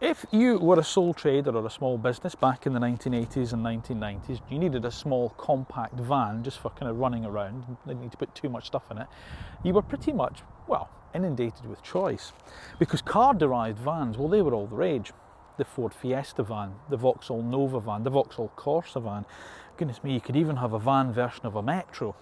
If you were a sole trader or a small business back in the 1980s and 1990s, you needed a small compact van just for kind of running around, you didn't need to put too much stuff in it, you were pretty much, well, inundated with choice. Because car-derived vans, well, they were all the rage. The Ford Fiesta van, the Vauxhall Nova van, the Vauxhall Corsa van. Goodness me, you could even have a van version of a Metro.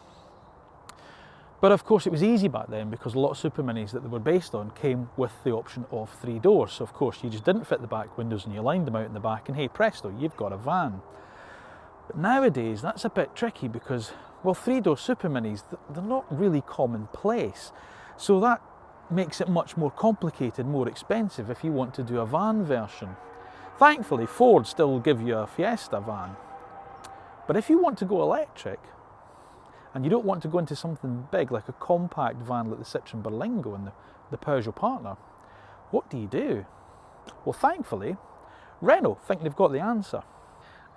But of course it was easy back then because a lot of super minis that they were based on came with the option of 3 doors. So of course you just didn't fit the back windows and you lined them out in the back and hey presto, you've got a van. But nowadays that's a bit tricky because, well, 3-door super minis, they're not really commonplace. So that makes it much more complicated, more expensive if you want to do a van version. Thankfully Ford still give you a Fiesta van. But if you want to go electric, and you don't want to go into something big like a compact van like the Citroen Berlingo and the Peugeot partner, what do you do? Well, thankfully, Renault think they've got the answer.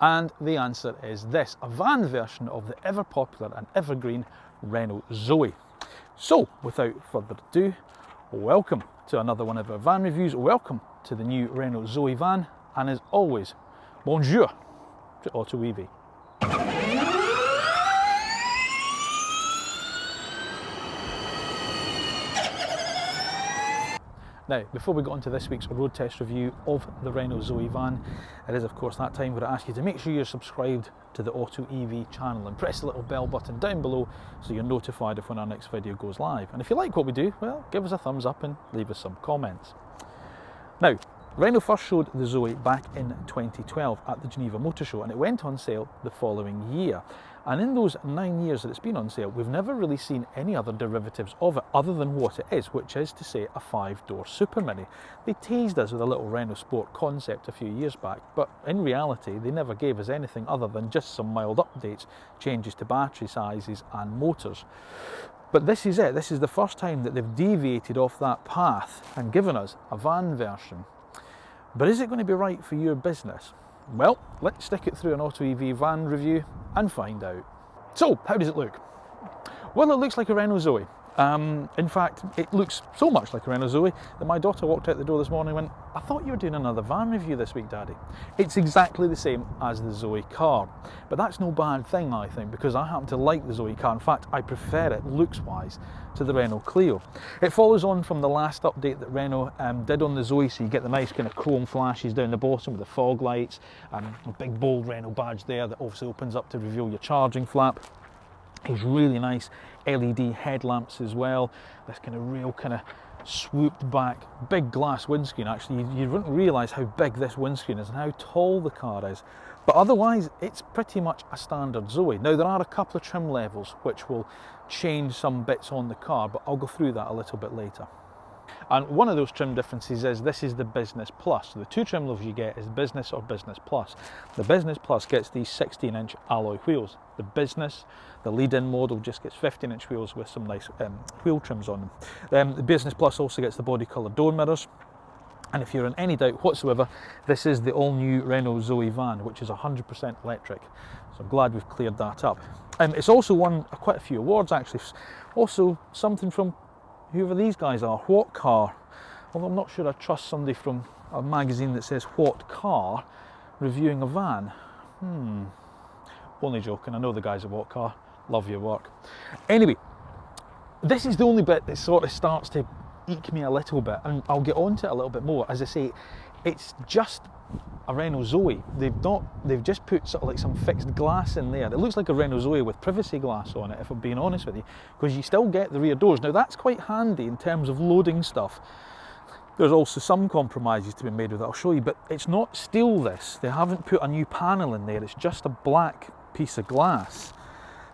And the answer is this, a van version of the ever popular and evergreen Renault Zoe. So, without further ado, welcome to another one of our van reviews. Welcome to the new Renault Zoe van. And as always, bonjour to AutoEV. Now, before we get on to this week's road test review of the Renault Zoe van, it is of course that time where I ask you to make sure you're subscribed to the AutoEV channel and press the little bell button down below so you're notified of when our next video goes live. And if you like what we do, well, give us a thumbs up and leave us some comments. Now, Renault first showed the Zoe back in 2012 at the Geneva Motor Show, and it went on sale the following year. And in those 9 years that it's been on sale, we've never really seen any other derivatives of it other than what it is, which is to say a 5-door super mini. They teased us with a little Renault Sport concept a few years back, but in reality they never gave us anything other than just some mild updates, changes to battery sizes and motors. But this is it, this is the first time that they've deviated off that path and given us a van version. But is it going to be right for your business? Well, let's stick it through an AutoEV van review and find out. So, how does it look? Well, it looks like a Renault Zoe. In fact, it looks so much like a Renault Zoe that my daughter walked out the door this morning and went, "I thought you were doing another van review this week, Daddy." It's exactly the same as the Zoe car, but that's no bad thing, I think, because I happen to like the Zoe car. In fact, I prefer it looks-wise to the Renault Clio. It follows on from the last update that Renault did on the Zoe, so you get the nice kind of chrome flashes down the bottom with the fog lights, a big bold Renault badge there that also opens up to reveal your charging flap. These really nice LED headlamps as well. This kind of real kind of swooped back, big glass windscreen. Actually, you wouldn't realise how big this windscreen is and how tall the car is. But otherwise, it's pretty much a standard Zoe. Now, there are a couple of trim levels which will change some bits on the car, but I'll go through that a little bit later. And one of those trim differences is this is the Business Plus. So the 2 trim levels you get is Business or Business Plus. The Business Plus gets these 16-inch alloy wheels. The Business, the lead-in model, just gets 15-inch wheels with some nice wheel trims on them. The Business Plus also gets the body colour door mirrors. And if you're in any doubt whatsoever, this is the all-new Renault Zoe van, which is 100% electric. So I'm glad we've cleared that up. It's also won quite a few awards, actually. Also something from whoever these guys are, What Car. Although I'm not sure I trust somebody from a magazine that says What Car reviewing a van. Only joking, I know the guys at What Car, love your work. Anyway, this is the only bit that sort of starts to eke me a little bit, and I'll get on to it a little bit more. As I say, it's just a Renault Zoe. They've just put sort of like some fixed glass in there. It looks like a Renault Zoe with privacy glass on it, if I'm being honest with you, because you still get the rear doors. Now that's quite handy in terms of loading stuff. There's also some compromises to be made with it, I'll show you, but it's not steel this. They haven't put a new panel in there, it's just a black piece of glass.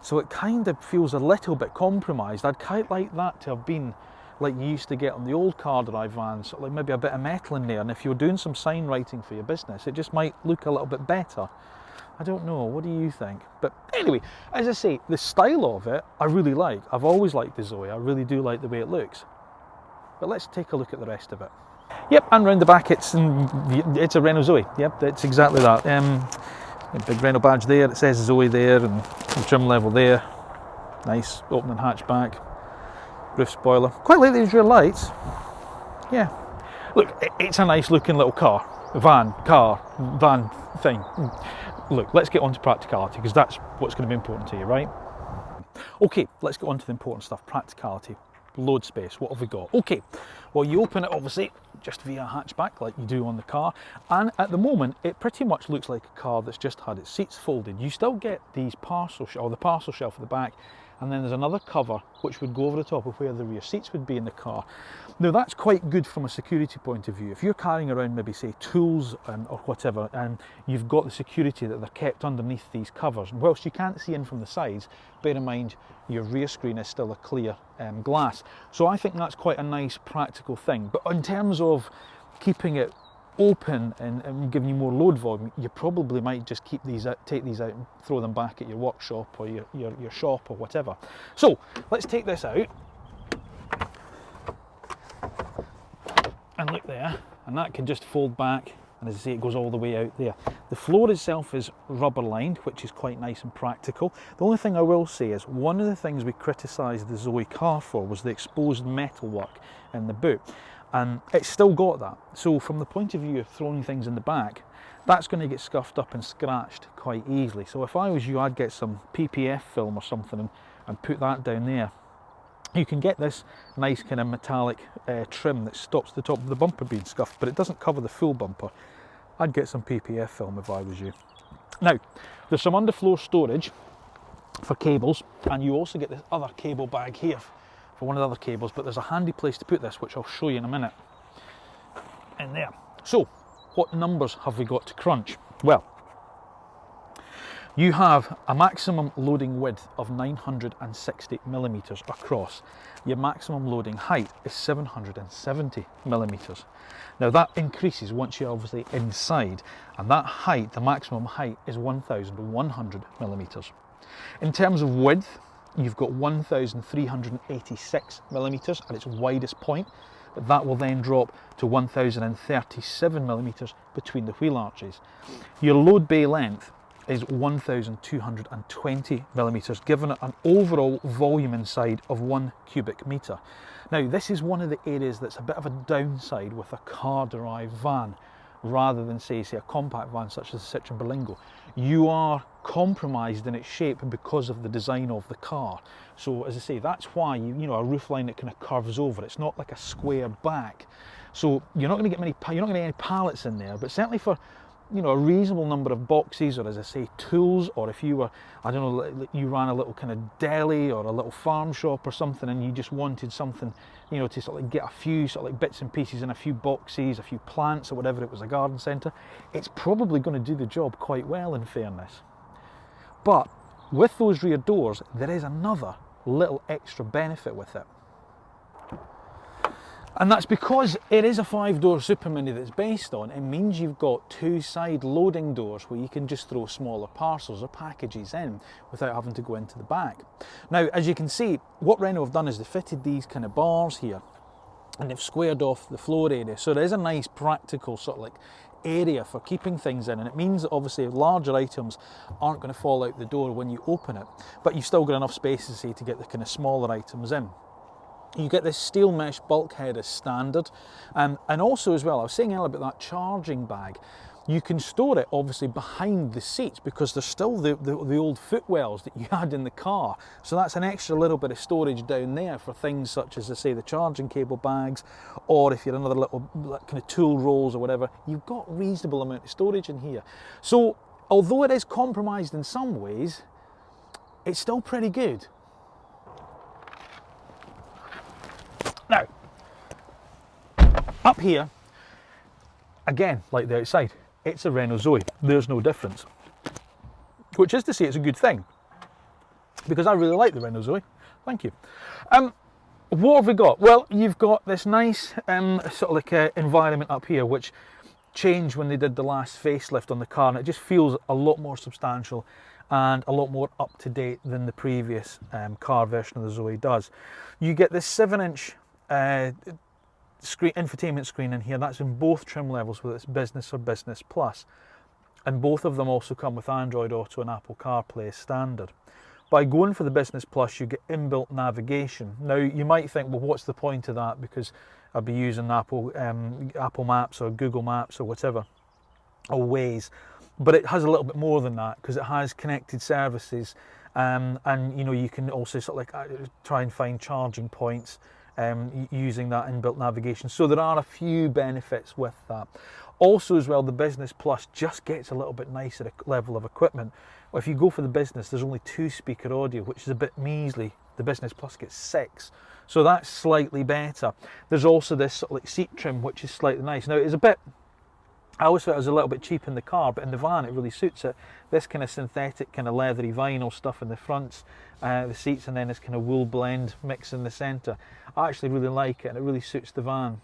So it kind of feels a little bit compromised. I'd quite like that to have been like you used to get on the old car-derived vans, sort of like maybe a bit of metal in there, and if you're doing some sign writing for your business, it just might look a little bit better. I don't know, what do you think? But anyway, as I say, the style of it, I really like. I've always liked the Zoe, I really do like the way it looks. But let's take a look at the rest of it. Yep, and round the back it's a Renault Zoe. Yep, it's exactly that. A big Renault badge there, it says Zoe there, and the trim level there. Nice opening hatchback. Roof spoiler. Quite like these rear lights. Yeah. Look, it's a nice looking little car. van thing. Look, let's get on to practicality, because that's what's going to be important to you, right? Okay, let's get on to the important stuff. Practicality, load space, what have we got? Okay, well, you open it obviously just via a hatchback like you do on the car, and at the moment it pretty much looks like a car that's just had its seats folded. You still get these the parcel shelf at the back, and then there's another cover which would go over the top of where the rear seats would be in the car. Now that's quite good from a security point of view. If you're carrying around maybe say tools or whatever, and you've got the security that they're kept underneath these covers, and whilst you can't see in from the sides, bear in mind your rear screen is still a clear glass. So I think that's quite a nice practical thing. But in terms of keeping it open and giving you more load volume, you probably might just keep these out, take these out and throw them back at your workshop or your shop or whatever. So let's take this out and look there, and that can just fold back, and as I say, it goes all the way out there. The floor itself is rubber lined, which is quite nice and practical. The only thing I will say is one of the things we criticised the Zoe car for was the exposed metalwork in the boot. And it's still got that. So from the point of view of throwing things in the back, that's going to get scuffed up and scratched quite easily. So if I was you, I'd get some PPF film or something and put that down there. You can get this nice kind of metallic trim that stops the top of the bumper being scuffed, but it doesn't cover the full bumper. I'd get some PPF film if I was you. Now, there's some underfloor storage for cables, and you also get this other cable bag here for one of the other cables, but there's a handy place to put this, which I'll show you in a minute. In there. So, what numbers have we got to crunch? Well, you have a maximum loading width of 960 millimeters across. Your maximum loading height is 770 millimeters. Now that increases once you're obviously inside, and that height, the maximum height, is 1,100 millimeters. In terms of width, you've got 1,386 millimeters at its widest point, but that will then drop to 1,037 millimeters between the wheel arches. Your load bay length is 1,220 millimeters, giving it an overall volume inside of 1 cubic meter. Now, this is one of the areas that's a bit of a downside with a car-derived van, rather than say a compact van such as the Citroen Berlingo. You are compromised in its shape because of the design of the car. So as I say, that's why you know a roofline that kind of curves over. It's not like a square back. So you're not going to get any pallets in there, but certainly for a reasonable number of boxes, or as I say, tools, or if you were, I don't know, you ran a little kind of deli or a little farm shop or something, and you just wanted something, to sort of like get a few sort of like bits and pieces in a few boxes, a few plants or whatever, it was a garden centre, it's probably going to do the job quite well, in fairness. But with those rear doors, there is another little extra benefit with it. And that's because it is a 5-door Super Mini that's based on. It means you've got 2 side loading doors where you can just throw smaller parcels or packages in without having to go into the back. Now, as you can see, what Renault have done is they fitted these kind of bars here, and they've squared off the floor area. So there is a nice practical sort of like area for keeping things in, and it means that obviously larger items aren't going to fall out the door when you open it, but you've still got enough space to say to get the kind of smaller items in. You get this steel mesh bulkhead as standard, and also as well, I was saying earlier about that charging bag. You can store it obviously behind the seats because there's still the old footwells that you had in the car. So that's an extra little bit of storage down there for things such as, I say, the charging cable bags, or if you're another little kind of tool rolls or whatever, you've got a reasonable amount of storage in here. So although it is compromised in some ways, it's still pretty good. Now, up here, again, like the outside, it's a Renault Zoe. There's no difference. Which is to say it's a good thing, because I really like the Renault Zoe. Thank you. What have we got? Well, you've got this nice sort of like environment up here, which changed when they did the last facelift on the car, and it just feels a lot more substantial and a lot more up to date than the previous car version of the Zoe does. You get this 7-inch infotainment screen in here. That's in both trim levels, whether it's Business or Business Plus, and both of them also come with Android Auto and Apple CarPlay as standard. By going for the Business Plus, you get inbuilt navigation. Now you might think, well, what's the point of that, because I'll be using Apple Maps or Google Maps or whatever. or ways, but it has a little bit more than that because it has connected services, and you know, you can also sort of like try and find charging points using that inbuilt navigation. So there are a few benefits with that. Also as well, the Business Plus just gets a little bit nicer level of equipment. Well, if you go for the Business, there's only 2-speaker audio, which is a bit measly. The Business Plus gets 6. So that's slightly better. There's also this sort of like seat trim, which is slightly nice. Now, it's a bit, I always thought it was a little bit cheap in the car, but in the van it really suits it. This kind of synthetic, kind of leathery vinyl stuff in the fronts, the seats, and then this kind of wool blend mix in the centre. I actually really like it, and it really suits the van.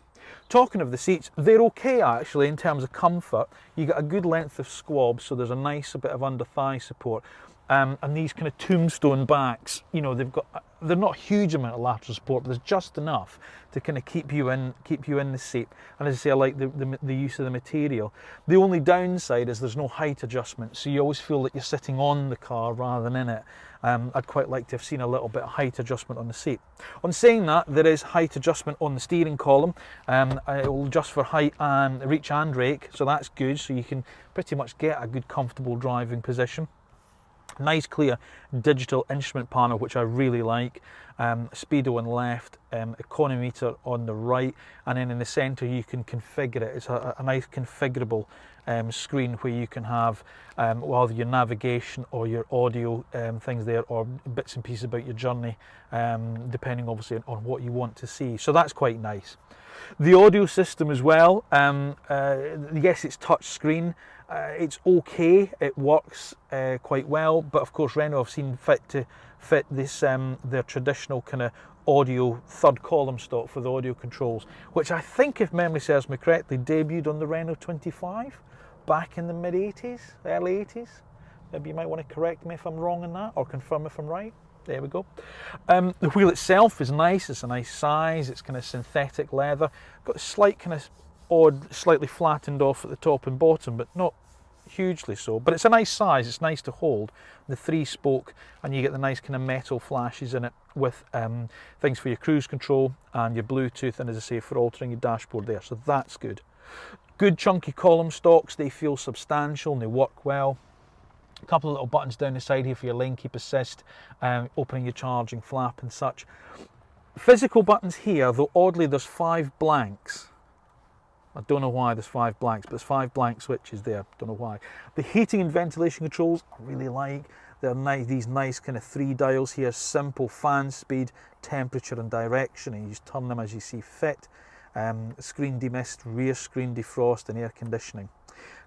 Talking of the seats, they're okay actually in terms of comfort. You get a good length of squab, so there's a nice bit of under thigh support. And these kind of tombstone backs, you know, they're not a huge amount of lateral support, but there's just enough to kind of keep you in the seat. And as I say, I like the use of the material. The only downside is there's no height adjustment, so you always feel that you're sitting on the car rather than in it. I'd quite like to have seen a little bit of height adjustment on the seat. On saying that, there is height adjustment on the steering column. It will adjust for height and reach and rake, so that's good. So you can pretty much get a good comfortable driving position. Nice clear digital instrument panel, which I really like. Speedo on the left, econometer on the right, and then in the centre you can configure it. It's a nice configurable screen where you can have either your navigation or your audio things there, or bits and pieces about your journey, depending obviously on what you want to see. So that's quite nice. The audio system as well, yes, it's touch screen. It's okay, it works quite well, but of course Renault have seen fit to fit this their traditional kind of audio third column stock for the audio controls, which I think, if memory serves me correctly, debuted on the Renault 25 back in the mid-80s, early 80s. Maybe you might want to correct me if I'm wrong on that, or confirm if I'm right. There we go. The wheel itself is nice. It's a nice size. It's kind of synthetic leather. Got a slight kind of odd, slightly flattened off at the top and bottom, but not hugely so. But it's a nice size. It's nice to hold. The 3-spoke, and you get the nice kind of metal flashes in it with things for your cruise control and your Bluetooth, and as I say, for altering your dashboard there. So that's good. Good chunky column stocks. They feel substantial and they work well. A couple of little buttons down the side here for your lane keep assist, opening your charging flap and such. Physical buttons here, though oddly there's 5 blanks. I don't know why there's 5 blanks, but there's 5 blank switches there. Don't know why. The heating and ventilation controls I really like. They're nice, these nice kind of 3 dials here, simple fan speed, temperature and direction, and you just turn them as you see fit. Screen demist, rear screen defrost and air conditioning.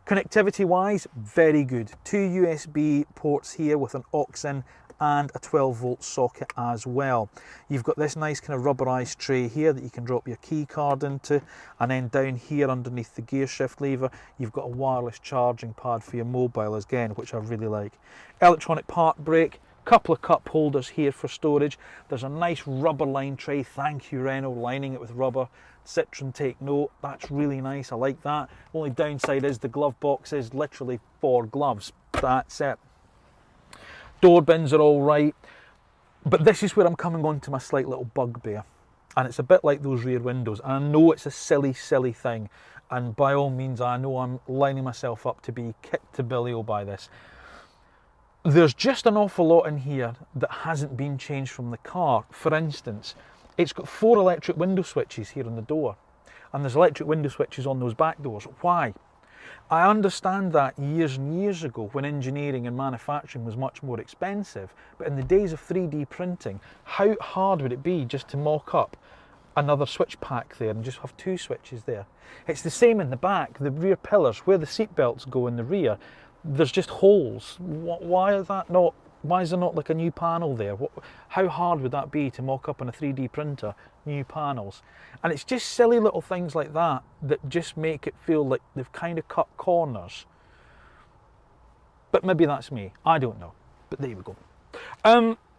Connectivity wise, very good. 2 USB ports here with an aux in and a 12-volt socket as well. You've got this nice kind of rubberized tray here that you can drop your key card into, and then down here underneath the gear shift lever you've got a wireless charging pad for your mobile again, which I really like. Electronic park brake, couple of cup holders here for storage. There's a nice rubber line tray, thank you Renault, lining it with rubber. Citroen take note, that's really nice, I like that. Only downside is the glove box is literally for gloves, that's it. Door bins are all right, but this is where I'm coming on to my slight little bugbear, and it's a bit like those rear windows, and I know it's a silly thing, and by all means I know I'm lining myself up to be kicked to Berlingo by this. There's just an awful lot in here that hasn't been changed from the car. For instance, it's got 4 electric window switches here on the door, and there's electric window switches on those back doors. Why? I understand that years and years ago when engineering and manufacturing was much more expensive, but in the days of 3D printing, how hard would it be just to mock up another switch pack there and just have 2 switches there? It's the same in the back, the rear pillars, where the seat belts go in the rear, there's just holes. Why is that not? Why is there not like a new panel there? How hard would that be to mock up on a 3D printer, new panels? And it's just silly little things like that that just make it feel like they've kind of cut corners. But maybe that's me, I don't know. But there we go.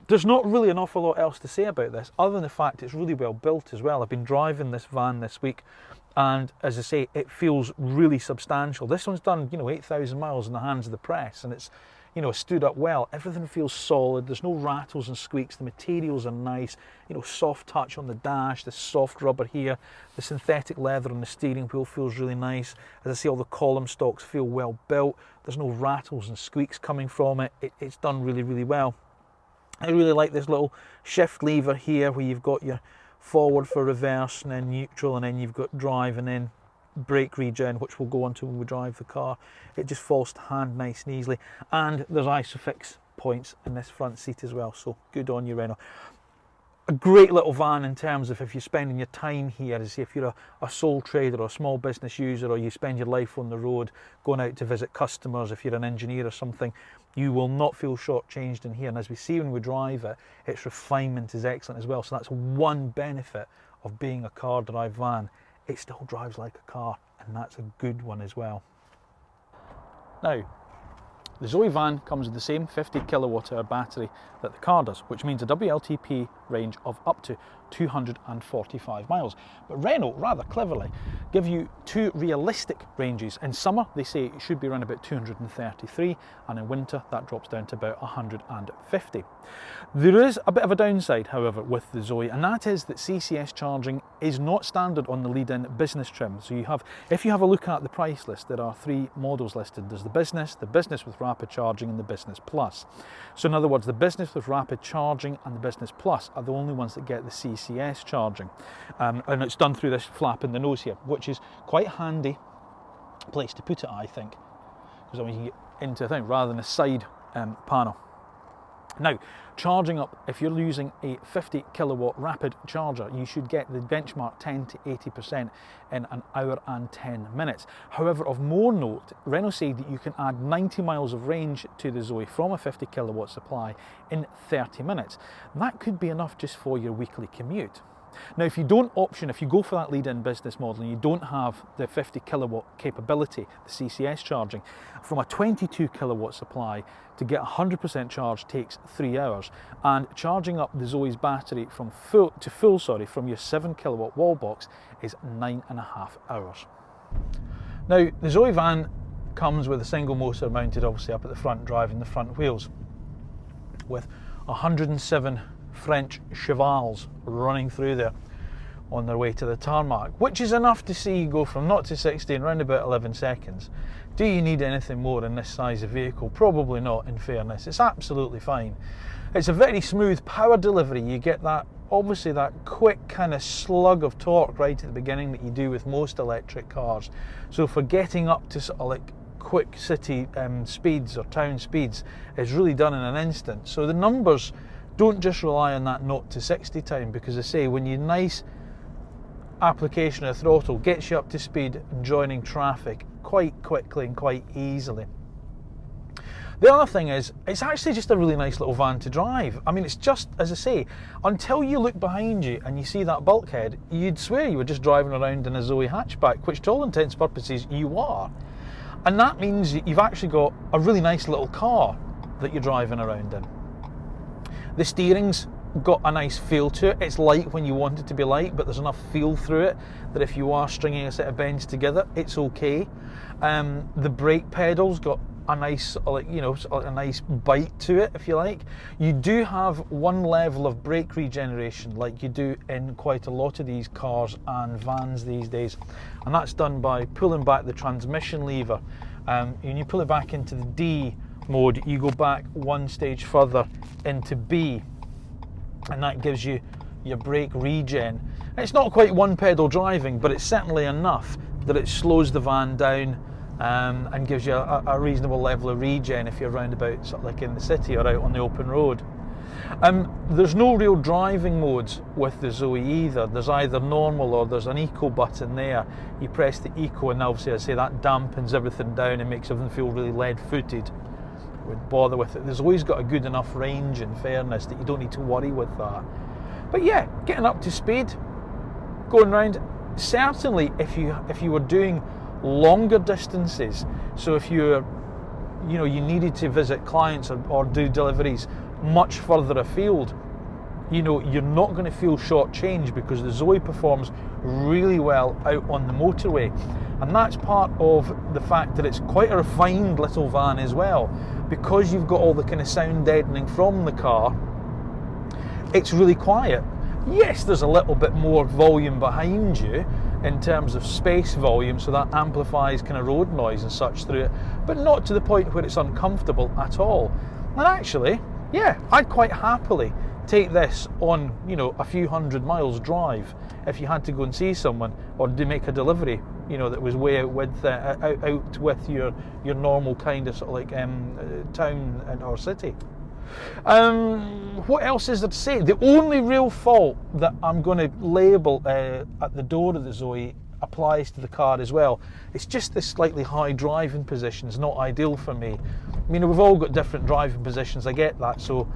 There's not really an awful lot else to say about this, other than the fact it's really well built as well. I've been driving this van this week, and as I say, it feels really substantial. This one's done, 8,000 miles in the hands of the press, and it's, you know, stood up well. Everything feels solid. There's no rattles and squeaks. The materials are nice. You know, soft touch on the dash, the soft rubber here, the synthetic leather on the steering wheel feels really nice. As I say, all the column stocks feel well built. There's no rattles and squeaks coming from it. It's done really, really well. I really like this little shift lever here where you've got your forward for reverse and then neutral, and then you've got drive and then brake regen, which we'll go on to when we drive the car. It just falls to hand nice and easily. And there's ISOFIX points in this front seat as well, so good on you, Renault. A great little van in terms of if you're spending your time here, as if you're a sole trader or a small business user, or you spend your life on the road going out to visit customers, if you're an engineer or something, you will not feel shortchanged in here. And as we see when we drive it, its refinement is excellent as well. So that's one benefit of being a car-derived van. It still drives like a car, and that's a good one as well. Now, the Zoe van comes with the same 50 kilowatt hour battery that the car does, which means a WLTP range of up to 245 miles. But Renault, rather cleverly, give you two realistic ranges. In summer, they say it should be around about 233, and in winter, that drops down to about 150. There is a bit of a downside, however, with the Zoe, and that is that CCS charging is not standard on the lead-in business trim. So you have, if you have a look at the price list, there are three models listed. There's the business with rapid charging, and the business plus. So in other words, the business with rapid charging and the business plus are the only ones that get the CCS charging. And it's done through this flap in the nose here, which is quite a handy place to put it, I think, because I mean, you get into a thing rather than a side panel. Now, charging up, if you're using a 50 kilowatt rapid charger, you should get the benchmark 10 to 80% in an hour and 10 minutes. However, of more note, Renault said that you can add 90 miles of range to the Zoe from a 50 kilowatt supply in 30 minutes. That could be enough just for your weekly commute. Now, if you go for that lead-in business model and you don't have the 50 kilowatt capability, the CCS charging, from a 22 kilowatt supply to get 100% charge takes 3 hours, and charging up the Zoe's battery from full from your 7 kilowatt wall box is 9.5 hours. Now, the Zoe van comes with a single motor mounted obviously up at the front, driving the front wheels, with 107 French chevals running through there on their way to the tarmac, which is enough to see you go from 0 to 60 in around about 11 seconds. Do you need anything more in this size of vehicle? Probably not, in fairness. It's absolutely fine. It's a very smooth power delivery. You get that, obviously, that quick kind of slug of torque right at the beginning that you do with most electric cars. So for getting up to sort of like quick city speeds or town speeds, is really done in an instant. So the numbers don't just rely on that 0 to 60 time, because I say when you nice application of throttle gets you up to speed and joining traffic quite quickly and quite easily. The other thing is, it's actually just a really nice little van to drive. I mean, it's just, as I say, until you look behind you and you see that bulkhead, you'd swear you were just driving around in a Zoe hatchback, which to all intents and purposes you are. And that means you've actually got a really nice little car that you're driving around in. The steering's got a nice feel to it. It's light when you want it to be light, but there's enough feel through it that if you are stringing a set of bends together, it's okay. The brake pedal's got a nice, a nice bite to it, if you like. You do have one level of brake regeneration, like you do in quite a lot of these cars and vans these days, and that's done by pulling back the transmission lever. When you pull it back into the D mode, you go back one stage further into B, and that gives you your brake regen. It's not quite one pedal driving, but it's certainly enough that it slows the van down and gives you a reasonable level of regen if you're round about sort of like in the city or out on the open road. There's no real driving modes with the Zoe either. There's either normal or there's an eco button there. You press the eco and obviously I say that dampens everything down and makes everything feel really lead-footed. Would bother with it. There's always got a good enough range, in fairness, that you don't need to worry with that. But yeah, getting up to speed, going round, certainly if you were doing longer distances, so if you needed to visit clients or do deliveries much further afield, you're not going to feel shortchanged, because the Zoe performs really well out on the motorway. And that's part of the fact that it's quite a refined little van as well. Because you've got all the kind of sound deadening from the car, it's really quiet. Yes, there's a little bit more volume behind you in terms of space volume, so that amplifies kind of road noise and such through it, but not to the point where it's uncomfortable at all. And actually, yeah, I'd quite happily take this on, a few hundred miles drive if you had to go and see someone or to make a delivery, that was way out with your normal kind of sort of like town or city. What else is there to say? The only real fault that I'm going to label at the door of the Zoe applies to the car as well. It's just this slightly high driving position is not ideal for me. I mean, we've all got different driving positions, I get that, so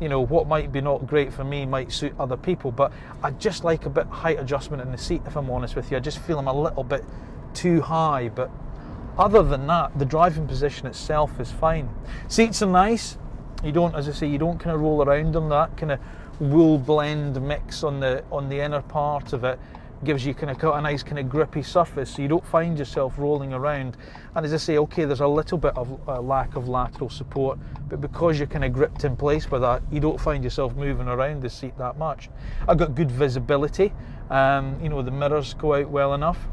what might be not great for me might suit other people, but I just like a bit height adjustment in the seat, if I'm honest with you. I just feel I'm a little bit too high, but other than that, the driving position itself is fine. Seats are nice. You don't, as I say, you don't kind of roll around them. That kind of wool blend mix on the inner part of it gives you kind of a nice kind of grippy surface, so you don't find yourself rolling around. And as I say, okay, there's a little bit of a lack of lateral support, but because you're kind of gripped in place by that, you don't find yourself moving around the seat that much. I've got good visibility. The mirrors go out well enough.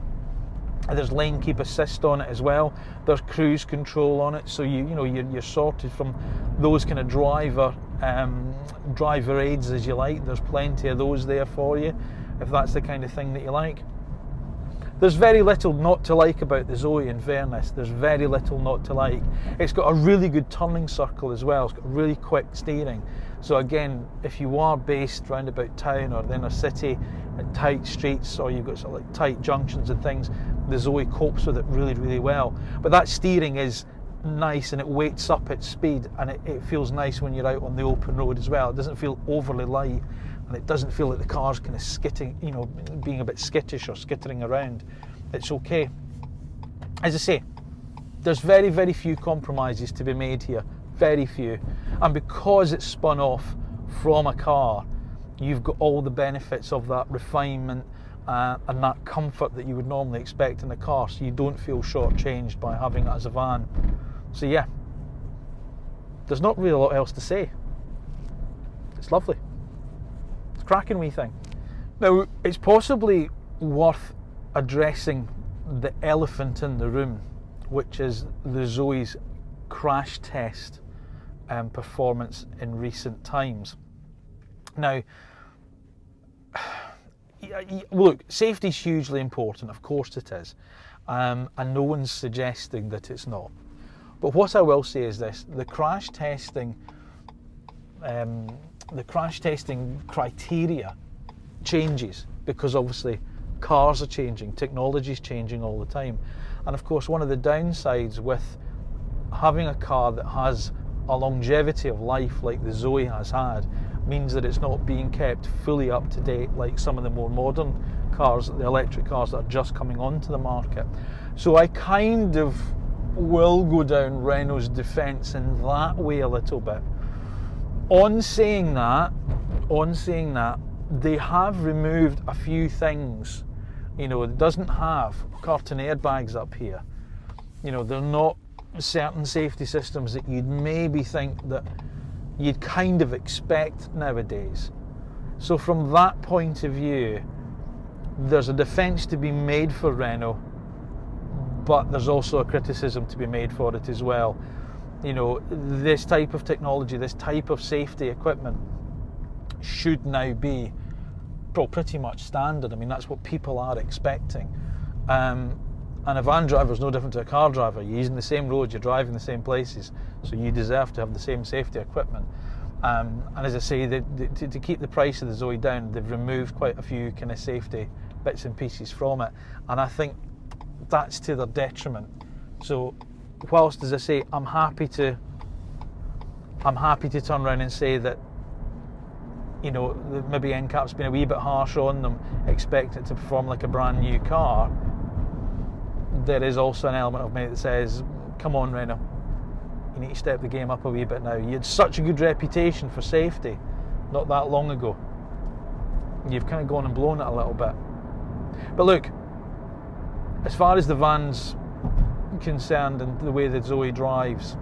There's lane keep assist on it as well. There's cruise control on it, so you're sorted from those kind of driver aids, as you like. There's plenty of those there for you if that's the kind of thing that you like. There's very little not to like about the Zoe, in fairness. There's very little not to like. It's got a really good turning circle as well. It's got really quick steering. So again, if you are based round about town or the inner city, at tight streets, or you've got sort of like tight junctions and things, the Zoe copes with it really, really well. But that steering is nice, and it weights up its speed, and it feels nice when you're out on the open road as well. It doesn't feel overly light, and it doesn't feel like the car's kind of skitting, being a bit skittish or skittering around. It's okay. As I say, there's very, very few compromises to be made here. Very few. And because it's spun off from a car, you've got all the benefits of that refinement and that comfort that you would normally expect in a car, so you don't feel shortchanged by having it as a van. So yeah, there's not really a lot else to say. It's lovely. It's a cracking wee thing. Now, it's possibly worth addressing the elephant in the room, which is the Zoe's crash test performance in recent times. Now, look, safety is hugely important, of course it is, and no one's suggesting that it's not. But what I will say is this: the crash testing criteria changes, because obviously cars are changing, technology is changing all the time, and of course one of the downsides with having a car that has a longevity of life like the Zoe has had means that it's not being kept fully up to date like some of the more modern cars, the electric cars that are just coming onto the market. So I kind of will go down Renault's defence in that way a little bit. On saying that, they have removed a few things. It doesn't have curtain airbags up here. They're not certain safety systems that you'd maybe think that you'd kind of expect nowadays. So from that point of view, there's a defence to be made for Renault, but there's also a criticism to be made for it as well. This type of technology, this type of safety equipment should now be pretty much standard. I mean, that's what people are expecting. And a van driver is no different to a car driver. You're using the same roads, you're driving the same places, so you deserve to have the same safety equipment. And as I say, to keep the price of the Zoe down, they've removed quite a few kind of safety bits and pieces from it, and I think that's to their detriment. So whilst, as I say, I'm happy to turn around and say that maybe NCAP's been a wee bit harsh on them, expect it to perform like a brand new car, there is also an element of me that says, come on Renault, you need to step the game up a wee bit now. You had such a good reputation for safety not that long ago. you've kind of gone and blown it a little bit. But look, as far as the van's concerned and the way that Zoe drives,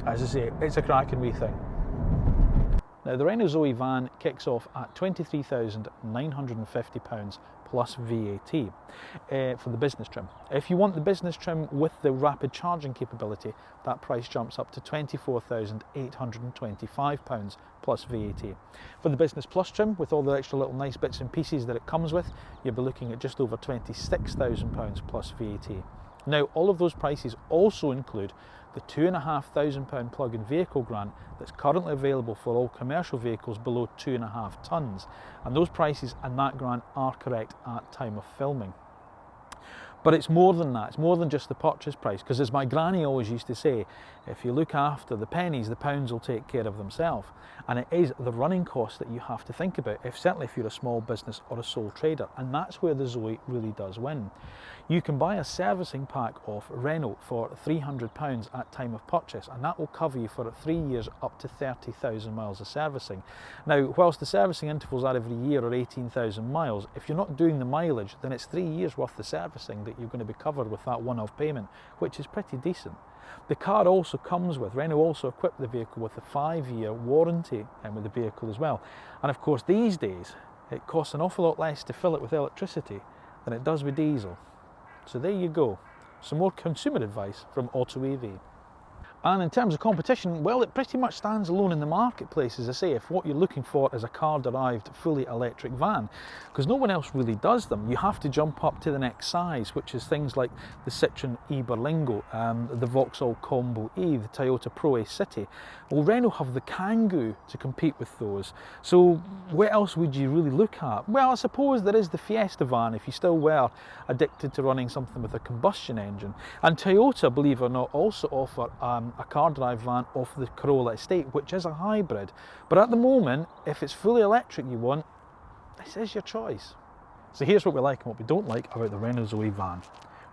as I say, it's a cracking wee thing. Now, the Renault Zoe van kicks off at £23,950 plus VAT for the business trim. If you want the business trim with the rapid charging capability, that price jumps up to £24,825 plus VAT. For the business plus trim, with all the extra little nice bits and pieces that it comes with, you'll be looking at just over £26,000 plus VAT. Now, all of those prices also include the £2,500 plug-in vehicle grant that's currently available for all commercial vehicles below 2.5 tonnes, and those prices and that grant are correct at time of filming. But it's more than that, it's more than just the purchase price, because as my granny always used to say, if you look after the pennies, the pounds will take care of themselves. And it is the running costs that you have to think about, certainly if you're a small business or a sole trader, and that's where the Zoe really does win. You can buy a servicing pack off Renault for £300 at time of purchase, and that will cover you for 3 years up to 30,000 miles of servicing. Now, whilst the servicing intervals are every year or 18,000 miles, if you're not doing the mileage, then it's 3 years worth of servicing that you're going to be covered with that one-off payment, which is pretty decent. The car also comes with, Renault also equipped the vehicle with a 5-year warranty with the vehicle as well. And of course, these days, it costs an awful lot less to fill it with electricity than it does with diesel. So there you go, some more consumer advice from AutoEV. And in terms of competition, well, it pretty much stands alone in the marketplace, as I say, if what you're looking for is a car-derived fully electric van, because no one else really does them. You have to jump up to the next size, which is things like the Citroen Berlingo, the Vauxhall Combo E, the Toyota Pro-A City. Well, Renault have the Kangoo to compete with those. So what else would you really look at? Well, I suppose there is the Fiesta van, if you still were addicted to running something with a combustion engine. And Toyota, believe it or not, also offer a car-derived van off the Corolla estate, which is a hybrid. But at the moment, if it's fully electric you want, this is your choice. So here's what we like and what we don't like about the Renault Zoe van.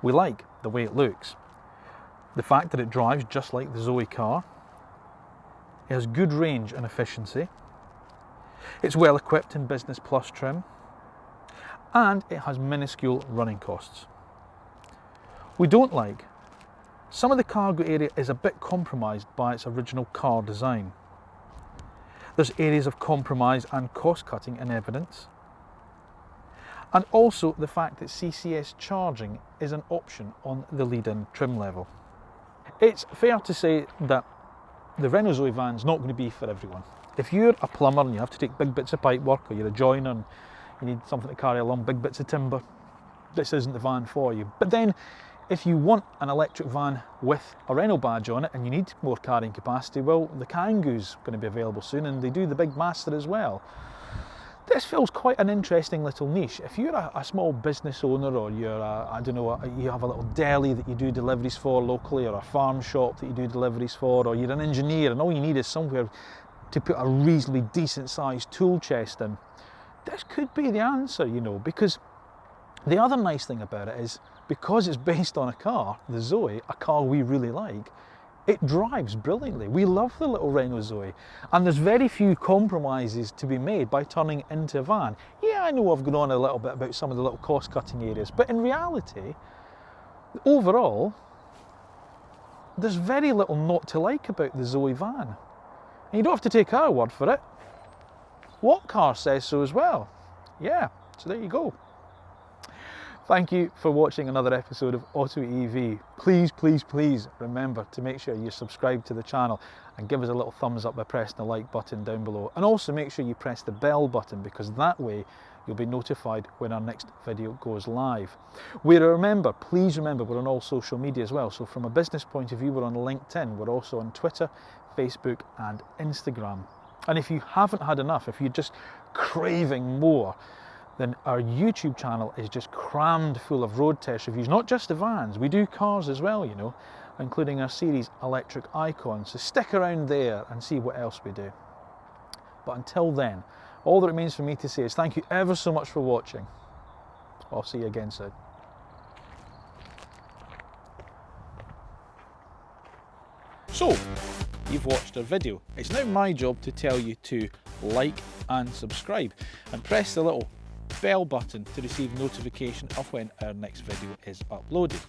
We like the way it looks, the fact that it drives just like the Zoe car, it has good range and efficiency, it's well equipped in Business Plus trim, and it has minuscule running costs. We don't like some of the cargo area is a bit compromised by its original car design. There's areas of compromise and cost cutting in evidence. And also the fact that CCS charging is an option on the lead-in trim level. It's fair to say that the Renault Zoe van is not going to be for everyone. If you're a plumber and you have to take big bits of pipe work, or you're a joiner and you need something to carry along big bits of timber, this isn't the van for you. But then, if you want an electric van with a Renault badge on it and you need more carrying capacity, well, the Kangoo's going to be available soon, and they do the big Master as well. This fills quite an interesting little niche. If you're a small business owner, or you're you have a little deli that you do deliveries for locally, or a farm shop that you do deliveries for, or you're an engineer and all you need is somewhere to put a reasonably decent sized tool chest in, this could be the answer, you know, because the other nice thing about it is, because it's based on a car, the Zoe, a car we really like, it drives brilliantly. We love the little Renault Zoe, and there's very few compromises to be made by turning it into a van. Yeah, I know I've gone on a little bit about some of the little cost-cutting areas, but in reality, overall, there's very little not to like about the Zoe van. And you don't have to take our word for it. What car says so as well? Yeah, so there you go. Thank you for watching another episode of AutoEV. Please, please, please remember to make sure you subscribe to the channel and give us a little thumbs up by pressing the like button down below. And also make sure you press the bell button, because that way you'll be notified when our next video goes live. Please remember, we're on all social media as well. So from a business point of view, we're on LinkedIn. We're also on Twitter, Facebook and Instagram. And if you haven't had enough, if you're just craving more, then our YouTube channel is just crammed full of road test reviews, not just the vans, we do cars as well, you know, including our series Electric Icons. So stick around there and see what else we do. But until then, all that remains for me to say is thank you ever so much for watching. I'll see you again soon. So, you've watched our video. It's now my job to tell you to like and subscribe, and press the little bell button to receive notification of when our next video is uploaded.